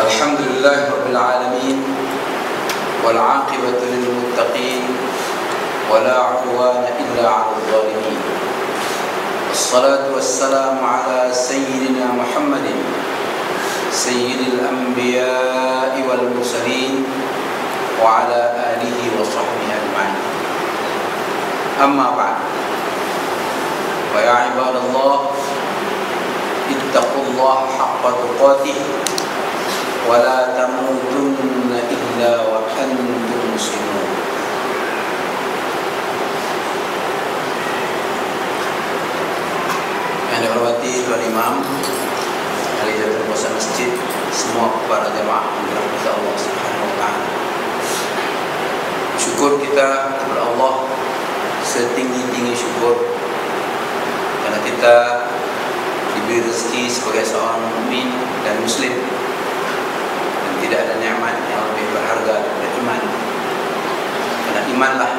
الحمد لله رب العالمين والعاقبة للمتقين ولا عدوان إلا على الظالمين والصلاة والسلام على سيدنا محمد سيد الأنبياء والمرسلين وعلى آله وصحبه أجمعين. أما بعد، فيا عباد الله اتقوا الله حق تقاته ولا تموتن إلا وأنتم مسلمون. Yang dihormati Tuan Imam, Alizatul Puasa Masjid, semua para jemaah yang dirahmati Allah Subhanahu wa taala. Syukur kita kepada Allah setinggi-tinggi syukur karena kita diberi rezeki sebagai seorang mukmin dan muslim, dan tidak ada nikmat yang lebih berharga daripada iman. Karena imanlah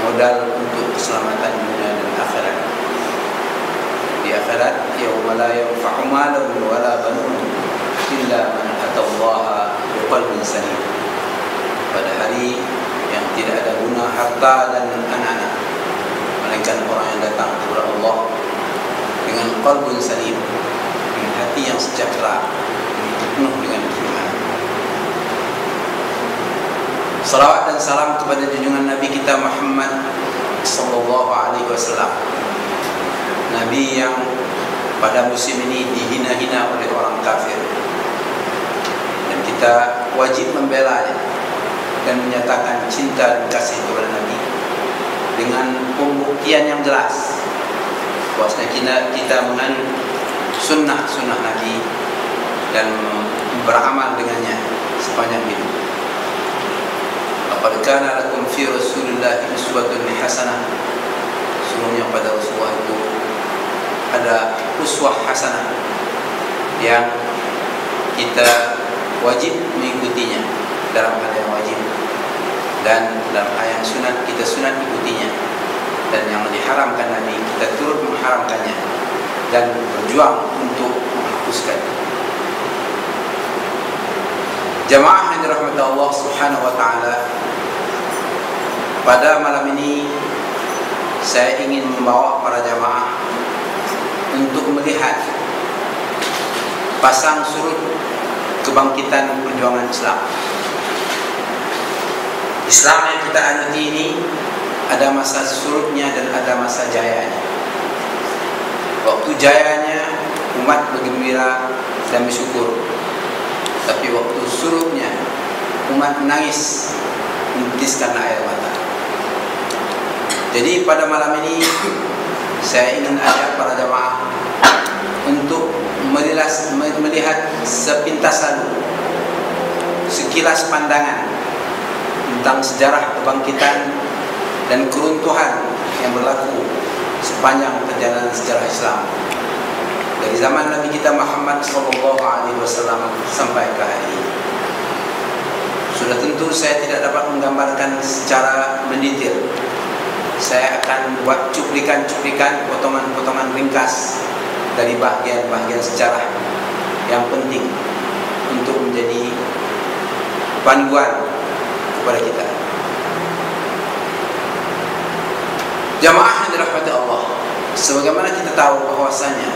modal untuk keselamatan dunia dan akhirat. Di akhirat, yauma la yanfa'u malun wala banun illa man atallaha biqalbin salim. Pada hari yang tidak ada guna harta dan anak-anak, melainkan orang yang datang kepada Allah dengan qalbun salim, dengan hati yang sejahtera, penuh dengan iman. Salawat dan salam kepada junjungan Nabi kita Muhammad sallallahu alaihi wasallam, Nabi yang pada musim ini dihina-hina oleh orang kafir, dan kita wajib membelanya dan menyatakan cinta dan kasih kepada Nabi dengan pembuktian yang jelas bahwasanya kita menganut sunnah Nabi dan beramal dengannya sepanjang hidup. Laqad kana lakum fi Rasulillahi uswatun hasanah. Sungguhnya pada Rasulullah itu ada uswah hasanah yang kita wajib mengikutinya dalam hal yang wajib, dan dalam hal yang sunat kita sunat ikutinya, dan yang diharamkan Nabi kita turut mengharamkannya dan berjuang untuk menghapuskannya. Jamaah yang dirahmati Allah Subhanahu wa taala, pada malam ini saya ingin membawa para jamaah untuk melihat pasang surut kebangkitan perjuangan Islam. Islam yang kita anuti ini ada masa surutnya dan ada masa jayanya. Waktu jayanya umat bergembira dan bersyukur, tapi waktu surutnya umat menangis, menitiskan air mata. Jadi pada malam ini saya ingin ajak para jamaah untuk melihat sepintas lalu, sekilas pandangan tentang sejarah kebangkitan dan keruntuhan yang berlaku sepanjang perjalanan sejarah Islam dari zaman Nabi kita Muhammad SAW sampai ke hari ini. Sudah tentu saya tidak dapat menggambarkan secara mendetail. Saya akan buat cuplikan-cuplikan, potongan-potongan ringkas dari bahagian-bahagian sejarah yang penting untuk menjadi panduan kepada kita. Jamaah yang dirahmati Allah, sebagaimana kita tahu bahwasanya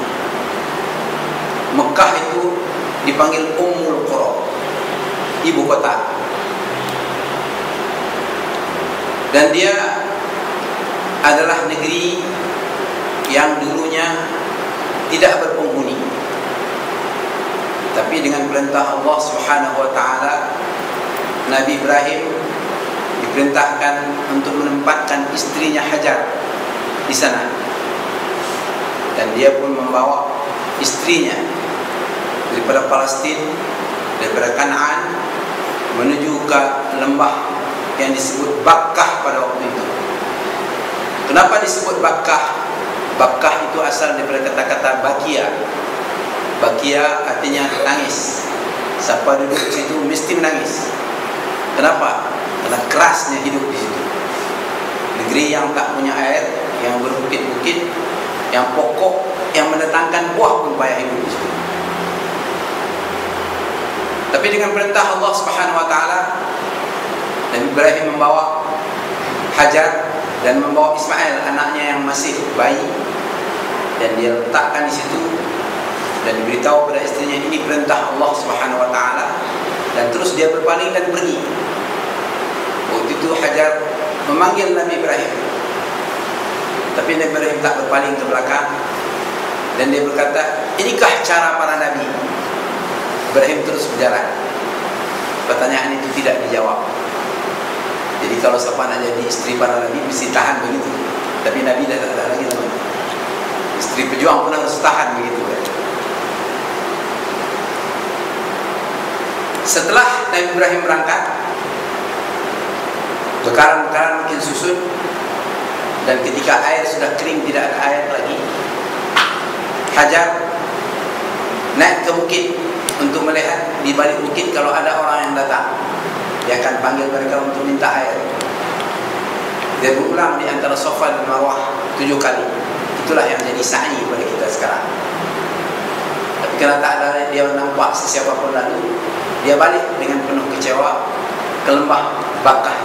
Mekah itu dipanggil Ummul Qura, ibu kota, dan dia adalah negeri yang dulunya tidak berpenghuni, tapi dengan perintah Allah Subhanahu wa taala, Nabi Ibrahim diperintahkan untuk menempatkan istrinya Hajar di sana, dan dia pun membawa istrinya daripada Palestin, daripada Kanaan menuju ke lembah yang disebut Bakkah pada waktu itu. Kenapa disebut Bakkah? Bakkah itu asal daripada kata-kata bakia. Bakia artinya nangis. Siapa duduk di situ mesti menangis. Kenapa? Karena kerasnya hidup di situ. Negeri yang tak punya air, yang berbukit-bukit, yang pokok, yang mendatangkan buah pun payah hidup di situ. Tapi dengan perintah Allah Subhanahu wa taala, Nabi Ibrahim membawa Hajar dan membawa Ismail, anaknya yang masih bayi, dan dia letakkan di situ dan diberitahu pada istrinya, ini perintah Allah Subhanahu wa taala, dan terus dia berpaling dan pergi. Waktu itu Hajar memanggil Nabi Ibrahim, tapi Nabi Ibrahim tak berpaling ke belakang, dan dia berkata, inikah cara para nabi? Ibrahim terus berjalan. Pertanyaan itu tidak dijawab. Jadi kalau siapa nak jadi isteri para nabi mesti tahan begitu. Tapi Nabi dah tak ada lagi namanya. Isteri pejuang pun harus tahan begitu. Setelah Nabi Ibrahim berangkat, bekaran-bekaran makin susun, dan ketika air sudah kering, tidak ada air lagi, Hajar naik ke bukit untuk melihat di balik bukit kalau ada orang yang datang. Dia akan panggil mereka untuk minta air. Dia berulang di antara Safa dan Marwah 7 kali. Itulah yang jadi sa'i pada kita sekarang. Tapi karena tak ada dia nampak sesiapa pun lalu, dia balik dengan penuh kecewa ke lembah Bakah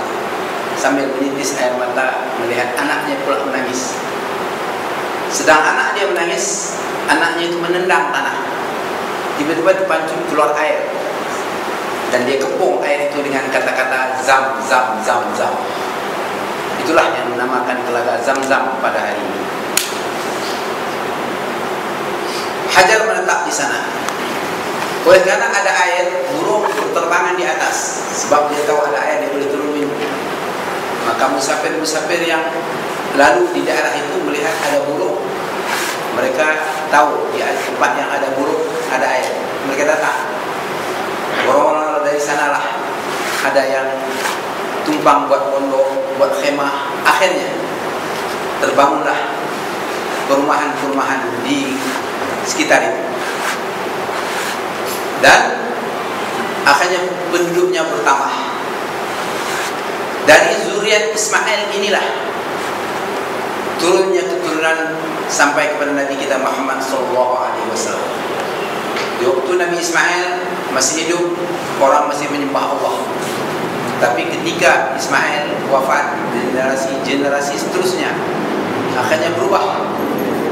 sambil menitis air mata melihat anaknya pula menangis. Sedang anak dia menangis, anaknya itu menendang tanah. Tiba-tiba dipancung keluar air, dan dia kepung air itu dengan kata-kata zam zam zam zam. Itulah yang menamakan telaga Zam-Zam pada hari ini. Hajar menetap di sana. Oleh karena ada air, burung berterbangan di atas, sebab dia tahu ada air, dia boleh turun minum. Maka musafir-musafir yang lalu di daerah itu melihat ada burung, mereka tahu di tempat yang ada burung ada air, mereka datang. Orang-orang dari sanalah ada yang tumpang buat pondok, buat khemah. Akhirnya terbangunlah perumahan-perumahan di sekitar itu, dan akhirnya penduduknya bertambah. Dari zuriat Ismail inilah turunnya keturunan sampai kepada Nabi kita Muhammad SAW. Di waktu Nabi Ismail masih hidup, orang masih menyembah Allah. Tapi ketika Ismail wafat, generasi seterusnya akhirnya berubah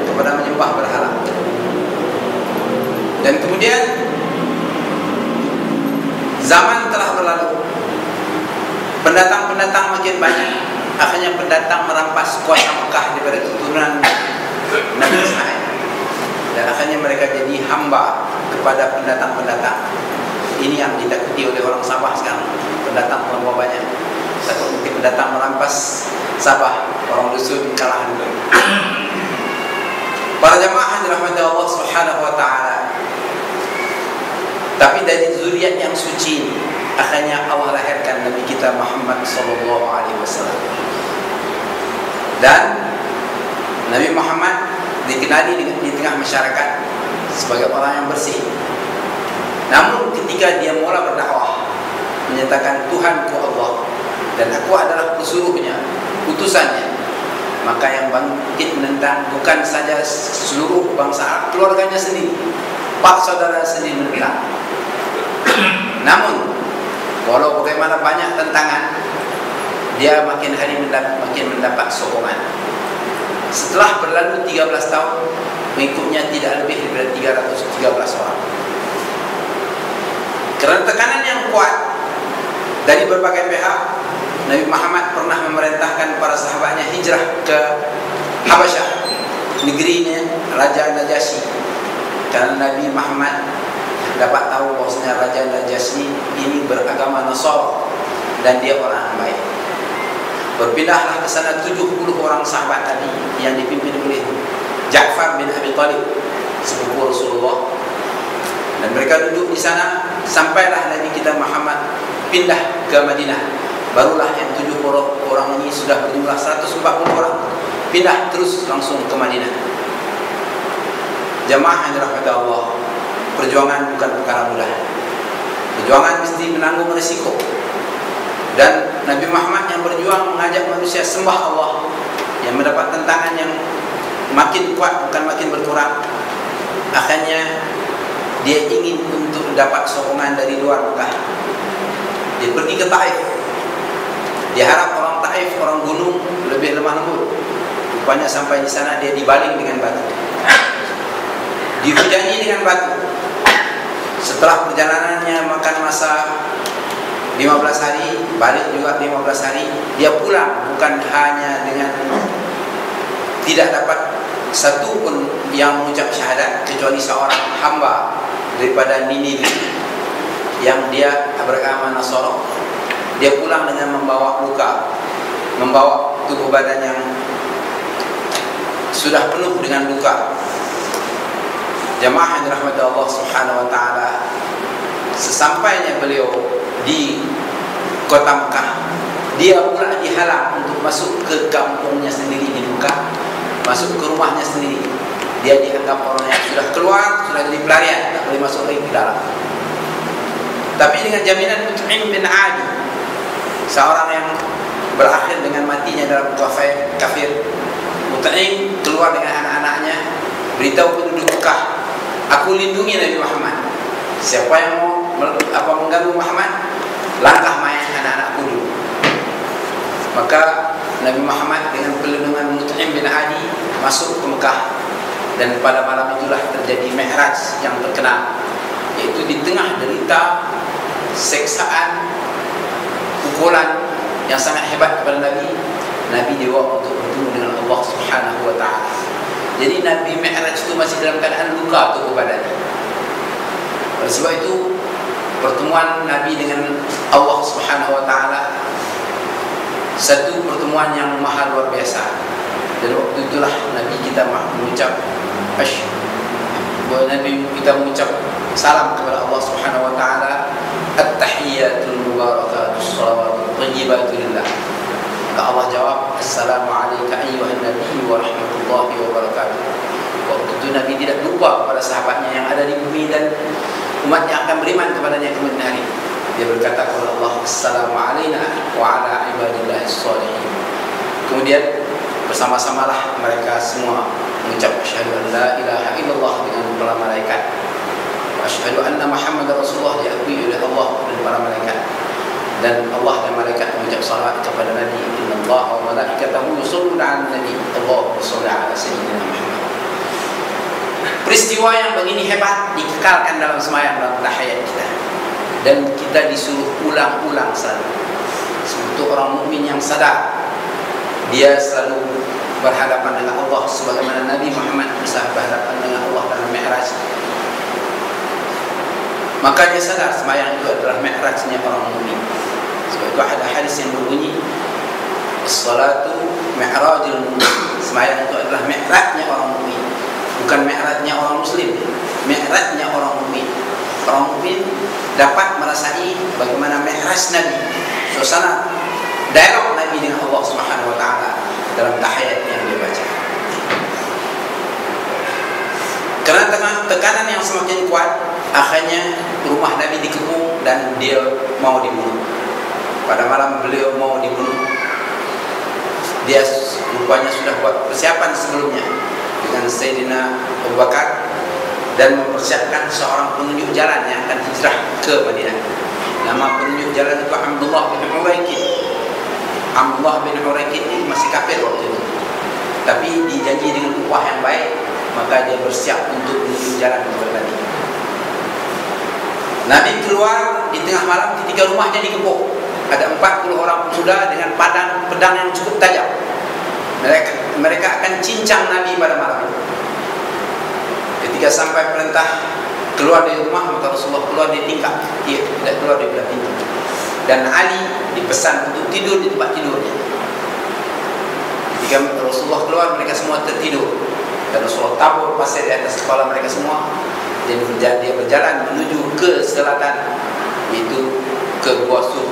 kepada menyembah berhala. Dan kemudian zaman telah berlalu, pendatang-pendatang makin banyak. Akhirnya pendatang merampas kuasa Mekah daripada keturunan Nabi Ismail, dan akhirnya mereka jadi hamba kepada pendatang-pendatang. Ini yang ditakuti oleh orang Sabah sekarang. Pendatang terlalu banyak. Takut mungkin pendatang merampas Sabah, orang dusun kalah dulu. Para jamaah yang dirahmati Allah Subhanahu wa taala. Tapi dari zuriat yang suci ini, akhirnya Allah lahirkan Nabi kita Muhammad sallallahu alaihi wasallam. Dan Nabi Muhammad dikenali di tengah masyarakat sebagai orang yang bersih. Namun ketika dia mula berdakwah, menyatakan Tuhanku Allah dan aku adalah pesuruhnya, utusannya, maka yang bangkit menentang bukan saja seluruh bangsa Arab, keluarganya sendiri, pak saudara sendiri menentang. Namun walau bagaimana banyak tentangan, dia makin hari makin mendapat sokongan. Setelah berlalu 13 tahun, pengikutnya tidak lebih daripada 313 orang. Kerana tekanan yang kuat dari berbagai pihak, Nabi Muhammad pernah memerintahkan para sahabatnya hijrah ke Habasyah, negerinya Raja Najasyi. Karena Nabi Muhammad dapat tahu bahwasanya Raja Najasyi ini beragama Nasara dan dia orang yang baik. Berpindahlah ke sana 70 orang sahabat tadi yang dipimpin oleh Ja'far bin Abi Talib, sepupu Rasulullah. Dan mereka duduk di sana sampailah Nabi kita Muhammad pindah ke Madinah. Barulah yang 70 orang ini sudah berjumlah 140 orang pindah terus langsung ke Madinah. Jamaah yang dirahmati Allah, perjuangan bukan perkara mudah. Perjuangan mesti menanggung risiko. Dan Nabi Muhammad yang berjuang mengajak manusia sembah Allah, yang mendapat tentangan yang makin kuat bukan makin berkurang. Akhirnya dia ingin untuk mendapat sokongan dari luar Mekah. Dia pergi ke Taif. Dia harap orang Taif, orang gunung, lebih lemah lembut. Rupanya sampai di sana dia dibaling dengan batu, dihujani dengan batu. Setelah perjalanannya makan masa 15 hari, balik juga 15 hari, dia pulang bukan hanya dengan tidak dapat satu pun yang mengucap syahadat, kecuali seorang hamba daripada Niniwi yang dia beragama Nasara. Dia pulang dengan membawa luka, membawa tubuh badan yang sudah penuh dengan luka. Jamaah yang dirahmati Allah Subhanahu wa taala, sesampainya beliau di kota Mekah, dia pula dihalang untuk masuk ke kampungnya sendiri di Mekah, masuk ke rumahnya sendiri. Dia dianggap orang yang sudah keluar, sudah jadi pelarian, tak boleh masuk lagi ke dalam. Tapi dengan jaminan Mut'im bin Adi, seorang yang berakhir dengan matinya dalam kafir, Mut'im keluar dengan anak-anaknya, beritahu penduduk Mekah, aku lindungi Nabi Muhammad. Siapa yang mau mengganggu Muhammad, langkah mayat anak-anakku dulu. Maka Nabi Muhammad dengan perlindungan Mut'im bin Adi masuk ke Mekah. Dan pada malam itulah terjadi Mi'raj yang terkenal, yaitu di tengah derita, seksaan, pukulan yang sangat hebat kepada Nabi, Nabi dibawa untuk bertemu dengan Allah Subhanahu wa taala. Jadi Nabi Mi'raj itu masih dalam keadaan luka tubuh badannya. Oleh sebab itu, pertemuan Nabi dengan Allah Subhanahu wa taala satu pertemuan yang mahal luar biasa. Dan waktu itulah Nabi kita mengucap Nabi kita mengucap salam kepada Allah Subhanahu wa taala, at-tahiyyatul mubarakatus shalawatul thayyibatu lillah. Maka Allah jawab, assalamu alayka ayyuhan nabiy wa rahmatullahi wa barakatuh. Waktu itu Nabi tidak lupa kepada sahabatnya yang ada di bumi dan umat yang akan beriman kepadanya kemudian hari. Dia berkata kepada Allah, assalamu alayna wa ala ibadillahis shalihin. Kemudian bersama-samalah mereka semua mengucap asyhadu an la ilaha illallah dengan para malaikat, asyhadu anna Muhammadar Rasulullah diakui oleh Allah dan para malaikat, dan Allah dan malaikat mengucap salat kepada Nabi, innallaha wa malaikatahu yusholluna 'alan nabi, Allahumma shalli 'ala sayyidina Muhammad. Peristiwa yang begini hebat dikekalkan dalam sembahyang, dalam tahiyat kita, dan kita disuruh ulang-ulang selalu. Untuk orang mukmin yang sadar, dia selalu berhadapan dengan Allah sebagaimana Nabi Muhammad bisa berhadapan dengan Allah dalam Mi'raj. Maka dia sadar sembahyang itu adalah Mi'rajnya orang mukmin. Sebab itu ada hadis yang berbunyi, as-salatu mi'rajul mu'min. Sembahyang itu adalah Mi'rajnya orang mukmin, bukan Mi'rajnya orang muslim, Mi'rajnya orang mukmin. Orang mukmin dapat merasai bagaimana Mi'raj Nabi, suasana dialog Nabi dengan Allah Subhanahu wa taala dalam tahiyat yang dia baca. Karena tekanan yang semakin kuat, akhirnya rumah Nabi dikepung dan dia mau dibunuh. Pada malam beliau mau dibunuh, dia rupanya sudah buat persiapan sebelumnya dengan Sayyidina Abu Bakar dan mempersiapkan seorang penunjuk jalan yang akan hijrah ke Madinah. Nama penunjuk jalan itu Abdullah bin Uraikid. Abdullah bin Uraikid ini masih kafir waktu itu, tapi dijanji dengan upah yang baik, maka dia bersiap untuk menuju jalan kepada Nabi. Nabi keluar di tengah malam ketika rumahnya dikepung. Ada 40 orang pemuda dengan pedang yang cukup tajam. Mereka akan cincang Nabi pada malam itu. Ketika sampai perintah keluar dari rumah, maka Rasulullah keluar di tingkap, dia tidak keluar di belah pintu. Dan Ali dipesan untuk tidur di tempat tidurnya. Ketika Rasulullah keluar, mereka semua tertidur, dan Rasulullah tabur pasir di atas kepala mereka semua. Dan dia berjalan menuju ke selatan, yaitu ke Gua Sur.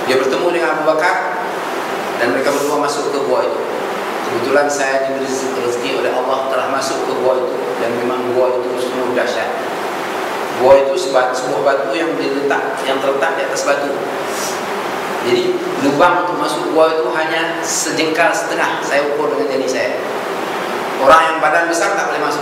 Dia bertemu dengan Abu Bakar dan mereka berdua masuk ke gua itu. Kebetulan saya diberi rezeki oleh Allah telah masuk ke gua itu, dan memang gua itu sungguh dahsyat. Gua itu sebuah batu yang terletak di atas batu. Jadi lubang untuk masuk gua itu hanya sejengkal setengah. Saya ukur dengan jari saya. Orang yang badan besar tak boleh masuk.